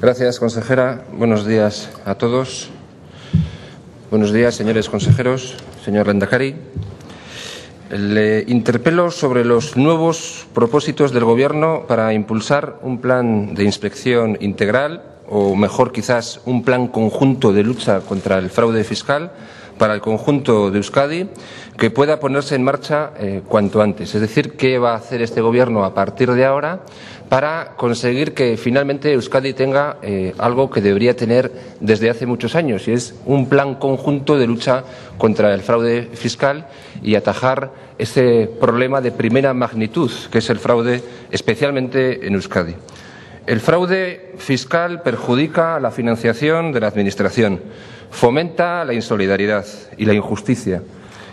Gracias, consejera. Buenos días a todos. Buenos días, señores consejeros, señor Lehendakari. Le interpelo sobre los nuevos propósitos del Gobierno para impulsar un plan de inspección integral, o mejor quizás un plan conjunto de lucha contra el fraude fiscal para el conjunto de Euskadi, que pueda ponerse en marcha cuanto antes. Es decir, ¿qué va a hacer este Gobierno a partir de ahora para conseguir que finalmente Euskadi tenga algo que debería tener desde hace muchos años, y es un plan conjunto de lucha contra el fraude fiscal y atajar ese problema de primera magnitud, que es el fraude, especialmente en Euskadi? El fraude fiscal perjudica la financiación de la Administración, fomenta la insolidaridad y la injusticia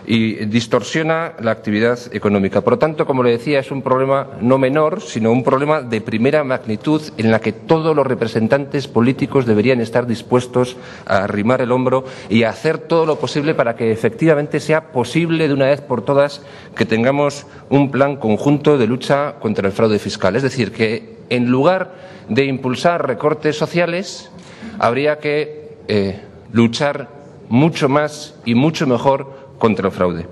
y distorsiona la actividad económica. Por lo tanto, como le decía, es un problema no menor, sino un problema de primera magnitud en la que todos los representantes políticos deberían estar dispuestos a arrimar el hombro y a hacer todo lo posible para que efectivamente sea posible de una vez por todas que tengamos un plan conjunto de lucha contra el fraude fiscal. Es decir, que en lugar de impulsar recortes sociales, habría que luchar mucho más y mucho mejor contra el fraude.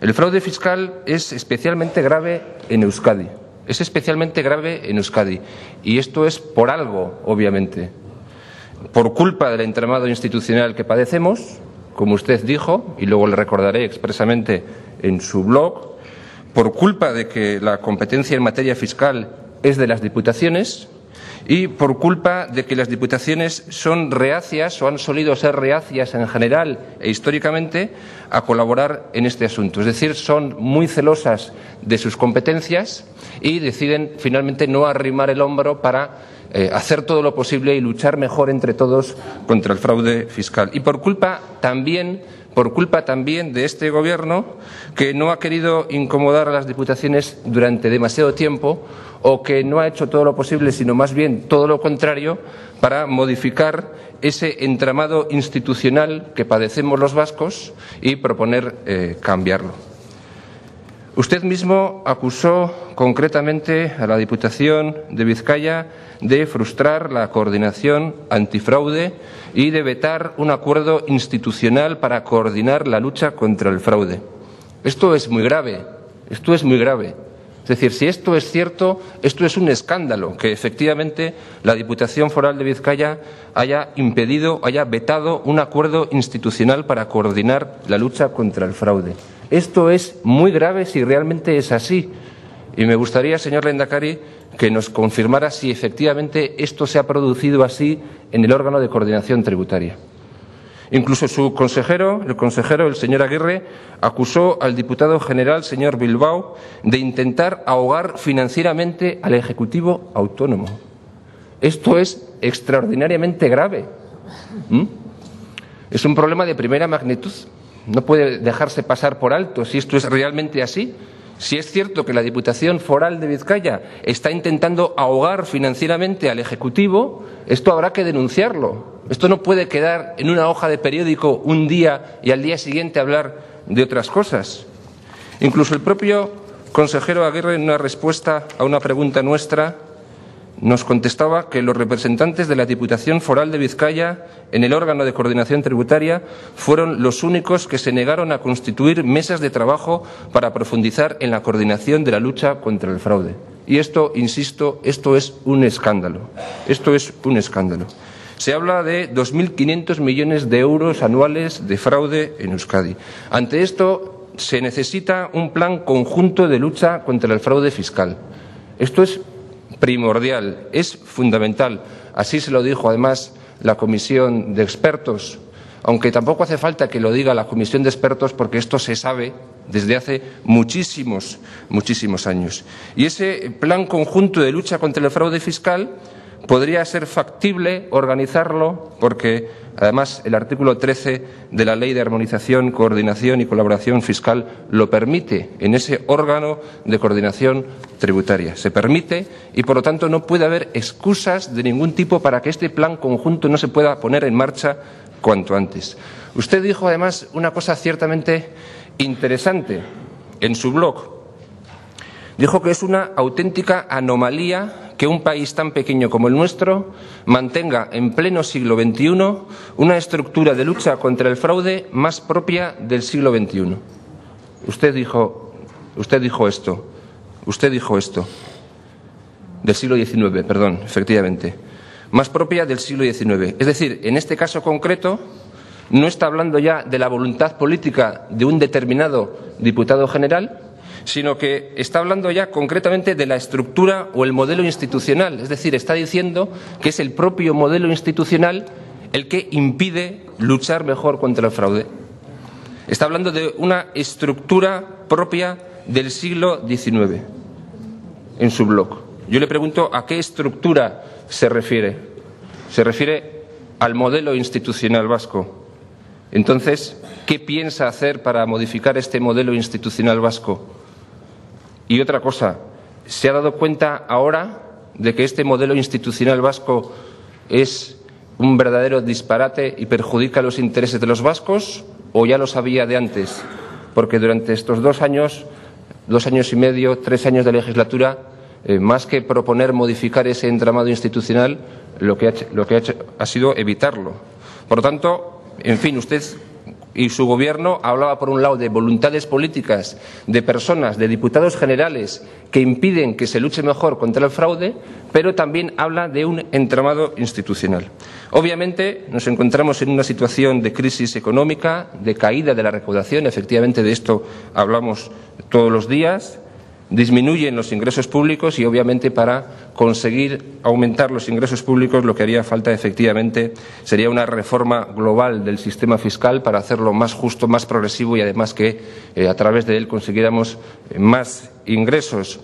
El fraude fiscal es especialmente grave en Euskadi. Es especialmente grave en Euskadi. Y esto es por algo, obviamente. Por culpa del entramado institucional que padecemos, como usted dijo, y luego le recordaré expresamente en su blog, por culpa de que la competencia en materia fiscal es de las diputaciones, y por culpa de que las diputaciones son reacias o han solido ser reacias en general e históricamente a colaborar en este asunto. Es decir, son muy celosas de sus competencias y deciden finalmente no arrimar el hombro para hacer todo lo posible y luchar mejor entre todos contra el fraude fiscal. Y por culpa también de este Gobierno, que no ha querido incomodar a las diputaciones durante demasiado tiempo, o que no ha hecho todo lo posible, sino más bien todo lo contrario, para modificar ese entramado institucional que padecemos los vascos y proponer cambiarlo. Usted mismo acusó concretamente a la Diputación de Vizcaya de frustrar la coordinación antifraude y de vetar un acuerdo institucional para coordinar la lucha contra el fraude. Esto es muy grave, esto es muy grave. Es decir, si esto es cierto, esto es un escándalo, que efectivamente la Diputación Foral de Vizcaya haya impedido, haya vetado un acuerdo institucional para coordinar la lucha contra el fraude. Esto es muy grave si realmente es así. Y me gustaría, señor Lehendakari, que nos confirmara si efectivamente esto se ha producido así en el órgano de coordinación tributaria. Incluso su consejero, el señor Aguirre, acusó al diputado general, señor Bilbao, de intentar ahogar financieramente al Ejecutivo autónomo. Esto es extraordinariamente grave. Es un problema de primera magnitud. No puede dejarse pasar por alto si esto es realmente así. Si es cierto que la Diputación Foral de Vizcaya está intentando ahogar financieramente al Ejecutivo, esto habrá que denunciarlo. Esto no puede quedar en una hoja de periódico un día y al día siguiente hablar de otras cosas. Incluso el propio consejero Aguirre, en una respuesta a una pregunta nuestra, nos contestaba que los representantes de la Diputación Foral de Vizcaya en el órgano de coordinación tributaria fueron los únicos que se negaron a constituir mesas de trabajo para profundizar en la coordinación de la lucha contra el fraude. Y esto, insisto, esto es un escándalo. Esto es un escándalo. Se habla de 2.500 millones de euros anuales de fraude en Euskadi. Ante esto se necesita un plan conjunto de lucha contra el fraude fiscal. Esto es primordial, es fundamental. Así se lo dijo además la comisión de expertos, aunque tampoco hace falta que lo diga la comisión de expertos porque esto se sabe desde hace muchísimos años. Y ese plan conjunto de lucha contra el fraude fiscal podría ser factible organizarlo porque, además, el artículo 13 de la Ley de Armonización, Coordinación y Colaboración Fiscal lo permite en ese órgano de coordinación tributaria. Se permite y, por lo tanto, no puede haber excusas de ningún tipo para que este plan conjunto no se pueda poner en marcha cuanto antes. Usted dijo, además, una cosa ciertamente interesante en su blog. Dijo que es una auténtica anomalía que un país tan pequeño como el nuestro mantenga en pleno siglo XXI una estructura de lucha contra el fraude más propia del siglo XXI. Usted dijo esto. Del siglo XIX, perdón, efectivamente. Más propia del siglo XIX. Es decir, en este caso concreto, no está hablando ya de la voluntad política de un determinado diputado general, sino que está hablando ya concretamente de la estructura o el modelo institucional. Es decir, está diciendo que es el propio modelo institucional el que impide luchar mejor contra el fraude. Está hablando de una estructura propia del siglo XIX en su blog. Yo le pregunto a qué estructura se refiere. Se refiere al modelo institucional vasco. Entonces, ¿qué piensa hacer para modificar este modelo institucional vasco? Y otra cosa, ¿se ha dado cuenta ahora de que este modelo institucional vasco es un verdadero disparate y perjudica los intereses de los vascos, o ya lo sabía de antes? Porque durante estos 2 años y medio, 3 años de legislatura, más que proponer modificar ese entramado institucional, lo que ha hecho ha sido evitarlo. Por lo tanto, en fin, usted y su gobierno hablaba por un lado de voluntades políticas, de personas, de diputados generales que impiden que se luche mejor contra el fraude, pero también habla de un entramado institucional. Obviamente nos encontramos en una situación de crisis económica, de caída de la recaudación, efectivamente de esto hablamos todos los días. Disminuyen los ingresos públicos y, obviamente, para conseguir aumentar los ingresos públicos lo que haría falta, efectivamente, sería una reforma global del sistema fiscal para hacerlo más justo, más progresivo y, además, que a través de él consiguiéramos más ingresos.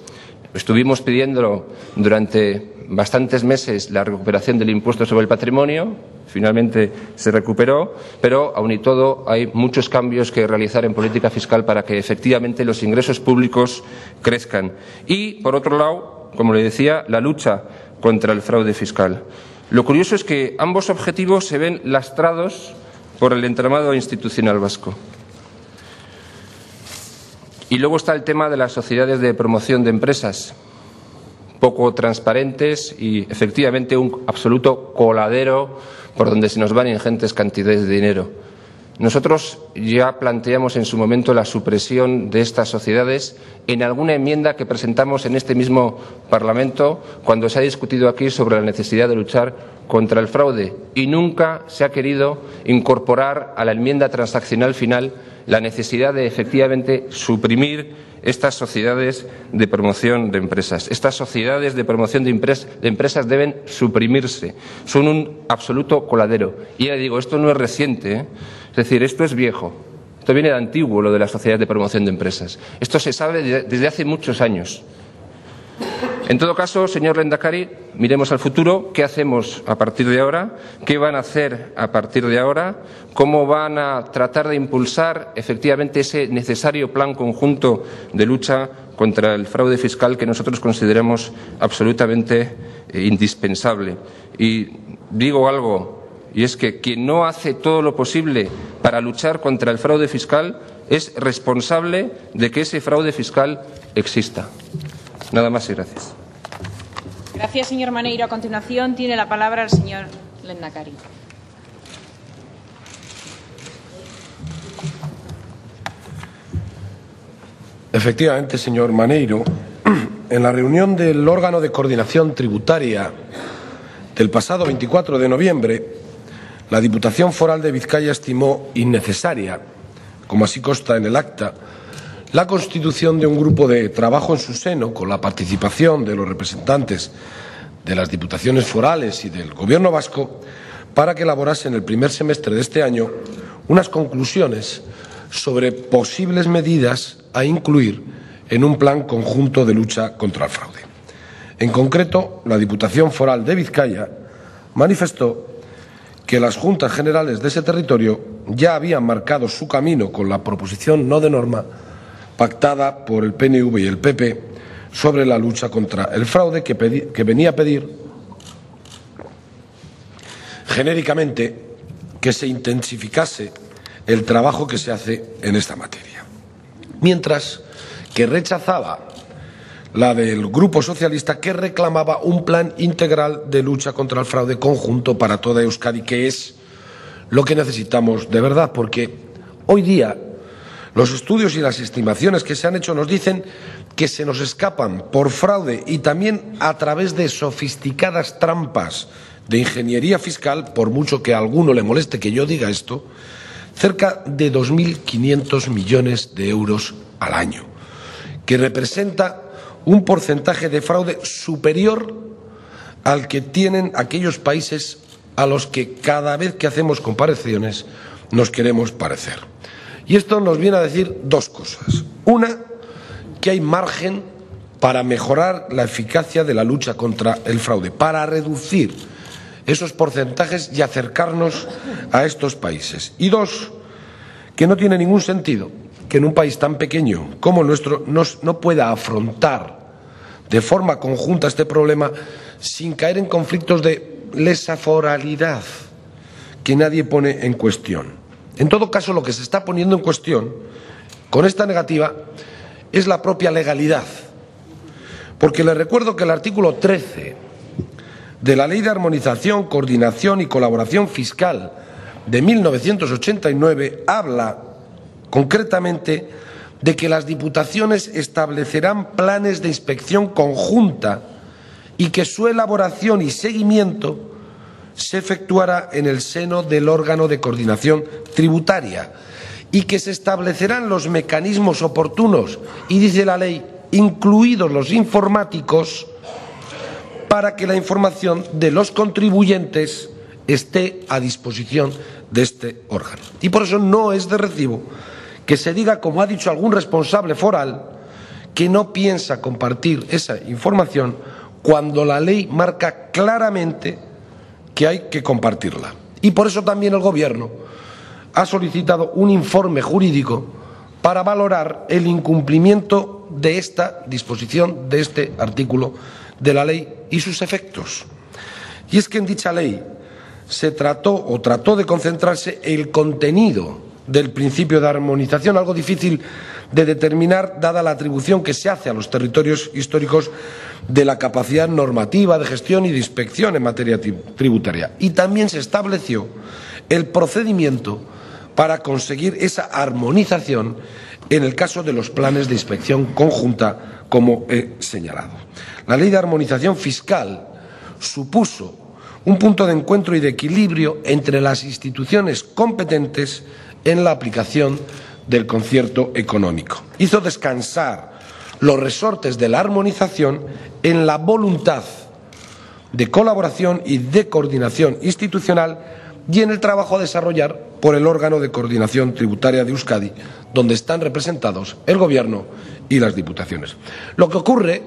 Estuvimos pidiendo durante bastantes meses la recuperación del impuesto sobre el patrimonio. Finalmente se recuperó, pero aun y todo hay muchos cambios que realizar en política fiscal para que efectivamente los ingresos públicos crezcan. Y, por otro lado, como le decía, la lucha contra el fraude fiscal. Lo curioso es que ambos objetivos se ven lastrados por el entramado institucional vasco. Y luego está el tema de las sociedades de promoción de empresas, poco transparentes y, efectivamente, un absoluto coladero por donde se nos van ingentes cantidades de dinero. Nosotros ya planteamos en su momento la supresión de estas sociedades en alguna enmienda que presentamos en este mismo Parlamento cuando se ha discutido aquí sobre la necesidad de luchar contra el fraude, y nunca se ha querido incorporar a la enmienda transaccional final la necesidad de efectivamente suprimir estas sociedades de promoción de empresas. Estas sociedades de promoción de empresas deben suprimirse. Son un absoluto coladero. Y ya digo, esto no es reciente, ¿eh? Es decir, esto es viejo. Esto viene de antiguo, lo de las sociedades de promoción de empresas. Esto se sabe desde hace muchos años. En todo caso, señor Lehendakari, miremos al futuro. ¿Qué hacemos a partir de ahora? ¿Qué van a hacer a partir de ahora? ¿Cómo van a tratar de impulsar efectivamente ese necesario plan conjunto de lucha contra el fraude fiscal que nosotros consideramos absolutamente indispensable? Y digo algo, y es que quien no hace todo lo posible para luchar contra el fraude fiscal es responsable de que ese fraude fiscal exista. Nada más y gracias. Gracias, señor Maneiro. A continuación tiene la palabra el señor Lehendakari. Efectivamente, señor Maneiro, en la reunión del órgano de coordinación tributaria del pasado 24 de noviembre, la Diputación Foral de Vizcaya estimó innecesaria, como así consta en el acta, la constitución de un grupo de trabajo en su seno, con la participación de los representantes de las diputaciones forales y del Gobierno vasco, para que elaborase en el primer semestre de este año unas conclusiones sobre posibles medidas a incluir en un plan conjunto de lucha contra el fraude. En concreto, la Diputación Foral de Vizcaya manifestó que las Juntas Generales de ese territorio ya habían marcado su camino con la proposición no de norma pactada por el PNV y el PP sobre la lucha contra el fraude, que venía a pedir genéricamente que se intensificase el trabajo que se hace en esta materia, mientras que rechazaba la del Grupo Socialista, que reclamaba un plan integral de lucha contra el fraude conjunto para toda Euskadi, que es lo que necesitamos de verdad, porque hoy día los estudios y las estimaciones que se han hecho nos dicen que se nos escapan por fraude y también a través de sofisticadas trampas de ingeniería fiscal, por mucho que a alguno le moleste que yo diga esto, cerca de 2.500 millones de euros al año, que representa un porcentaje de fraude superior al que tienen aquellos países a los que cada vez que hacemos comparaciones nos queremos parecer. Y esto nos viene a decir dos cosas. Una, que hay margen para mejorar la eficacia de la lucha contra el fraude, para reducir esos porcentajes y acercarnos a estos países. Y dos, que no tiene ningún sentido que en un país tan pequeño como el nuestro no pueda afrontar de forma conjunta este problema sin caer en conflictos de lesa foralidad que nadie pone en cuestión. En todo caso, lo que se está poniendo en cuestión con esta negativa es la propia legalidad, porque les recuerdo que el artículo 13 de la Ley de Armonización, Coordinación y Colaboración Fiscal de 1989 habla concretamente de que las diputaciones establecerán planes de inspección conjunta y que su elaboración y seguimiento se efectuará en el seno del órgano de coordinación tributaria y que se establecerán los mecanismos oportunos, y dice la ley, incluidos los informáticos, para que la información de los contribuyentes esté a disposición de este órgano. Y por eso no es de recibo que se diga, como ha dicho algún responsable foral, que no piensa compartir esa información cuando la ley marca claramente que hay que compartirla. Y por eso también el Gobierno ha solicitado un informe jurídico para valorar el incumplimiento de esta disposición, de este artículo de la ley y sus efectos. Y es que en dicha ley se trató de concentrarse el contenido del principio de armonización, algo difícil de determinar dada la atribución que se hace a los territorios históricos de la capacidad normativa de gestión y de inspección en materia tributaria. Y también se estableció el procedimiento para conseguir esa armonización en el caso de los planes de inspección conjunta, como he señalado. La Ley de Armonización Fiscal supuso un punto de encuentro y de equilibrio entre las instituciones competentes en la aplicación del concierto económico. Hizo descansar los resortes de la armonización en la voluntad de colaboración y de coordinación institucional y en el trabajo a desarrollar por el órgano de coordinación tributaria de Euskadi, donde están representados el Gobierno y las diputaciones. Lo que ocurre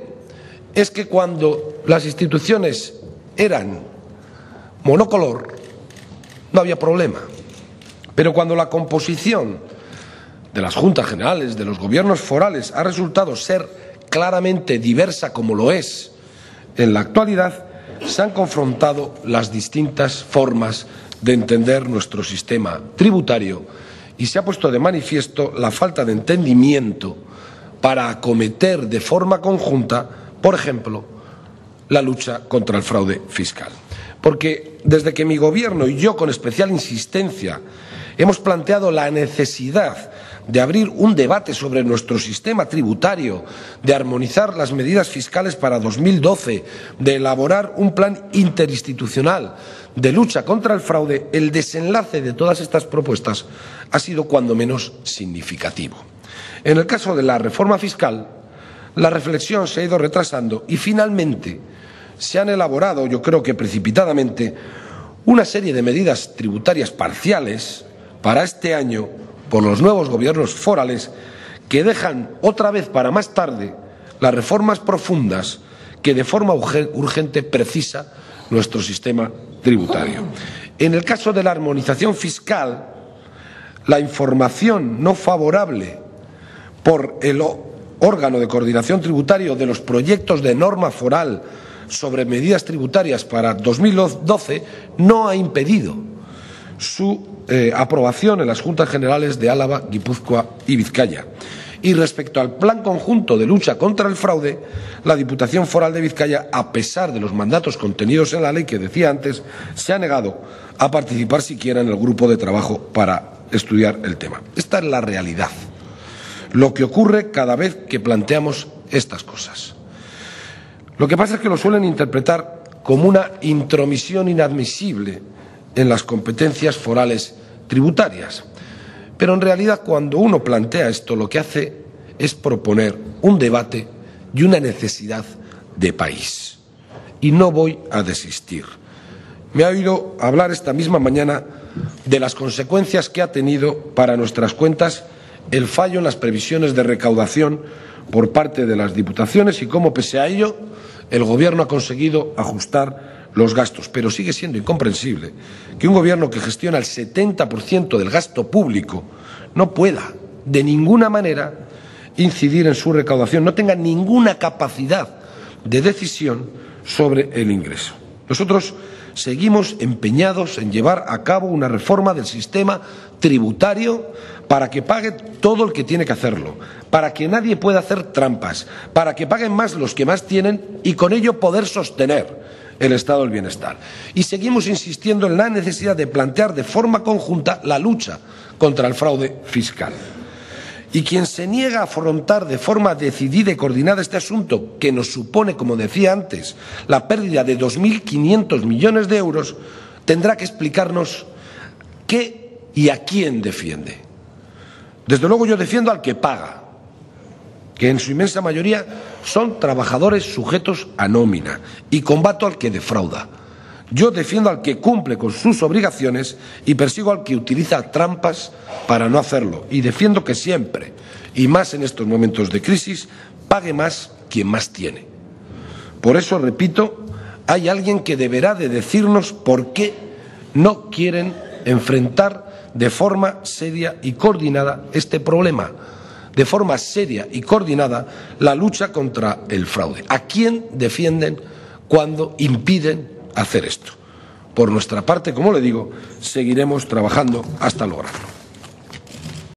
es que cuando las instituciones eran monocolor no había problema, pero cuando la composición de las Juntas Generales, de los gobiernos forales, ha resultado ser claramente diversa, como lo es en la actualidad, se han confrontado las distintas formas de entender nuestro sistema tributario y se ha puesto de manifiesto la falta de entendimiento para acometer de forma conjunta, por ejemplo, la lucha contra el fraude fiscal. Porque desde que mi Gobierno y yo, con especial insistencia, hemos planteado la necesidad de abrir un debate sobre nuestro sistema tributario, de armonizar las medidas fiscales para 2012, de elaborar un plan interinstitucional de lucha contra el fraude, el desenlace de todas estas propuestas ha sido cuando menos significativo. En el caso de la reforma fiscal, la reflexión se ha ido retrasando y finalmente se han elaborado, yo creo que precipitadamente, una serie de medidas tributarias parciales para este año por los nuevos gobiernos forales que dejan otra vez para más tarde las reformas profundas que de forma urgente precisa nuestro sistema tributario. En el caso de la armonización fiscal, la información no favorable por el órgano de coordinación tributario de los proyectos de norma foral sobre medidas tributarias para 2012 no ha impedido su aprobación en las Juntas Generales de Álava, Guipúzcoa y Vizcaya. Y respecto al plan conjunto de lucha contra el fraude, la Diputación Foral de Vizcaya, a pesar de los mandatos contenidos en la ley que decía antes, se ha negado a participar siquiera en el grupo de trabajo para estudiar el tema. Esta es la realidad. Lo que ocurre cada vez que planteamos estas cosas. Lo que pasa es que lo suelen interpretar como una intromisión inadmisible en las competencias forales tributarias. Pero en realidad, cuando uno plantea esto, lo que hace es proponer un debate y una necesidad de país. Y no voy a desistir. Me ha oído hablar esta misma mañana de las consecuencias que ha tenido para nuestras cuentas el fallo en las previsiones de recaudación por parte de las diputaciones y cómo, pese a ello, el Gobierno ha conseguido ajustar los gastos. Pero sigue siendo incomprensible que un Gobierno que gestiona el 70% del gasto público no pueda, de ninguna manera, incidir en su recaudación, no tenga ninguna capacidad de decisión sobre el ingreso. Nosotros seguimos empeñados en llevar a cabo una reforma del sistema tributario para que pague todo el que tiene que hacerlo, para que nadie pueda hacer trampas, para que paguen más los que más tienen y con ello poder sostener el estado del bienestar. Y seguimos insistiendo en la necesidad de plantear de forma conjunta la lucha contra el fraude fiscal. Y quien se niega a afrontar de forma decidida y coordinada este asunto, que nos supone, como decía antes, la pérdida de 2.500 millones de euros, tendrá que explicarnos qué y a quién defiende. Desde luego yo defiendo al que paga, que en su inmensa mayoría son trabajadores sujetos a nómina, y combato al que defrauda. Yo defiendo al que cumple con sus obligaciones y persigo al que utiliza trampas para no hacerlo. Y defiendo que siempre, y más en estos momentos de crisis, pague más quien más tiene. Por eso, repito, hay alguien que deberá de decirnos por qué no quieren enfrentar de forma seria y coordinada este problema, de forma seria y coordinada la lucha contra el fraude. ¿A quién defienden cuando impiden hacer esto? Por nuestra parte, como le digo, seguiremos trabajando hasta lograrlo.